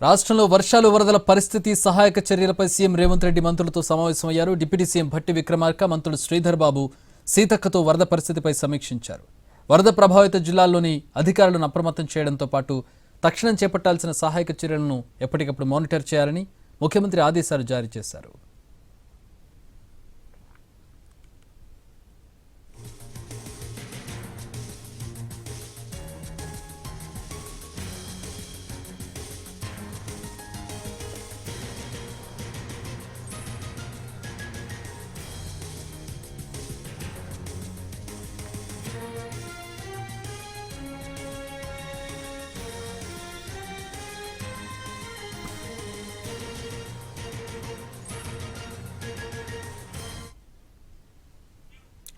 రాష్ట్రంలో వర్షాలు వరదల పరిస్థితి సహాయక చర్యలపై సీఎం రేవంత్ రెడ్డి మంత్రులతో సమావేశమయ్యారు. డిప్యూటీ సీఎం భట్టి విక్రమార్క, మంత్రులు శ్రీధర్ బాబు, సీతక్కతో వరద పరిస్థితిపై సమీక్షించారు. వరద ప్రభావిత జిల్లాల్లోని అధికారులను అప్రమత్తం చేయడంతో పాటు తక్షణం చేపట్టాల్సిన సహాయక చర్యలను ఎప్పటికప్పుడు మానిటర్ చేయాలని ముఖ్యమంత్రి ఆదేశాలు జారీ చేశారు.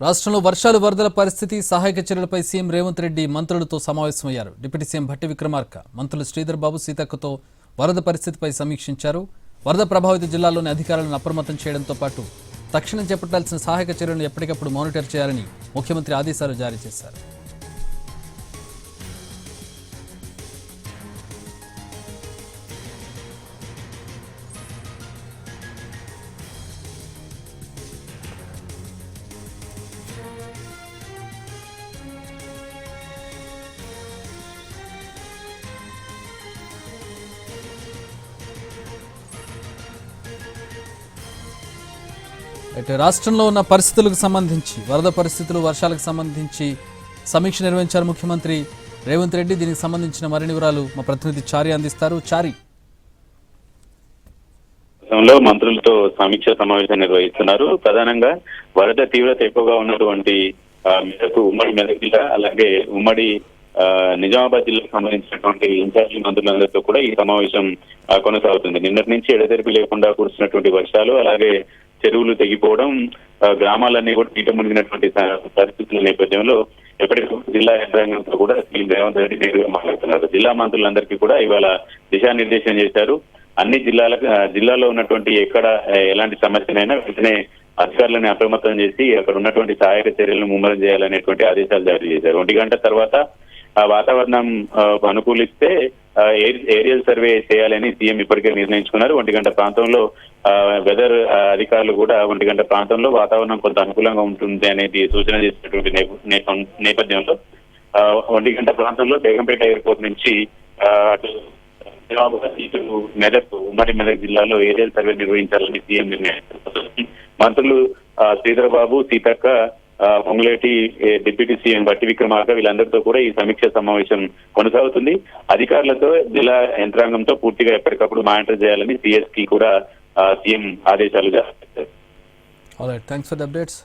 రాష్ట్రంలో వర్షాలు వరదల పరిస్థితి సహాయక చర్యలపై సీఎం రేవంత్ రెడ్డి మంత్రులతో సమావేశమయ్యారు. డిప్యూటీ సీఎం భట్టి విక్రమార్క, మంత్రులు శ్రీధర్ బాబు, సీతక్కతో వరద పరిస్థితిపై సమీక్షించారు. వరద ప్రభావిత జిల్లాల్లోని అధికారులను అప్రమత్తం చేయడంతో పాటు తక్షణం చేపట్టాల్సిన సహాయక చర్యలను ఎప్పటికప్పుడు మానిటర్ చేయాలని ముఖ్యమంత్రి ఆదేశాలు జారీ చేశారు. అయితే రాష్ట్రంలో ఉన్న పరిస్థితులకు సంబంధించి వరద పరిస్థితులు, వర్షాలకు సంబంధించి సమీక్ష నిర్వహించారు ముఖ్యమంత్రి రేవంత్ రెడ్డి. దీనికి సంబంధించిన మరిన్ని వివరాలు మా ప్రతినిధి చారి అందిస్తారు. చారి, మంత్రులతో సమీక్ష సమావేశం నిర్వహిస్తున్నారు. ప్రధానంగా వరద తీవ్రత ఎక్కువగా ఉన్నటువంటి ఉమ్మడి మెదక్ జిల్లా, అలాగే ఉమ్మడి నిజామాబాద్ జిల్లాకు సంబంధించినటువంటి ఇన్ఛార్జి మంత్రులందరితో కూడా ఈ సమావేశం కొనసాగుతుంది. నిన్నటి నుంచి ఎడతెరిపి లేకుండా కురుస్తున్నటువంటి వర్షాలు, అలాగే చెరువులు తెగిపోవడం, గ్రామాలన్నీ కూడా నీట మునిగినటువంటి పరిస్థితుల నేపథ్యంలో ఎప్పటికప్పుడు జిల్లా యంత్రాంగంతో కూడా సీఎం రేవంత్ రెడ్డి నేరుగా మాట్లాడుతున్నారు. జిల్లా మంత్రులందరికీ కూడా ఇవాళ దిశానిర్దేశం చేశారు. అన్ని జిల్లాలో ఉన్నటువంటి ఎక్కడ ఎలాంటి సమస్యనైనా వెంటనే అధికారులను అప్రమత్తం చేసి అక్కడ ఉన్నటువంటి సహాయక చర్యలను ముమ్మరం చేయాలనేటువంటి ఆదేశాలు జారీ చేశారు. 1 గంట తర్వాత వాతావరణం అనుకూలిస్తే ఏరియల్ సర్వే చేయాలని సీఎం ఇప్పటికే నిర్ణయించుకున్నారు. 1 గంట ప్రాంతంలో వెదర్ అధికారులు కూడా 1 గంట ప్రాంతంలో వాతావరణం కొంత అనుకూలంగా ఉంటుంది అనేది సూచన చేసినటువంటి నేపథ్యంలో 1 గంట ప్రాంతంలో బేగంపేట ఎయిర్పోర్ట్ నుంచి అటు మెదక్, ఉమ్మడి మెదక్ జిల్లాలో ఏరియల్ సర్వే నిర్వహించాలని సీఎం నిర్ణయించారు. మంత్రులు శ్రీధర్ బాబు, సీతక్క, పొంగులేటి డిప్యూటీ సీఎం భట్టి విక్రమార్క వీళ్ళందరితో కూడా ఈ సమీక్ష సమావేశం కొనసాగుతుంది. అధికారులతో జిల్లా యంత్రాంగంతో పూర్తిగా ఎప్పటికప్పుడు మానిటర్ చేయాలని సిఎస్కి కూడా సీఎం ఆదేశాలు జారీ చేశారు. Thanks for the updates.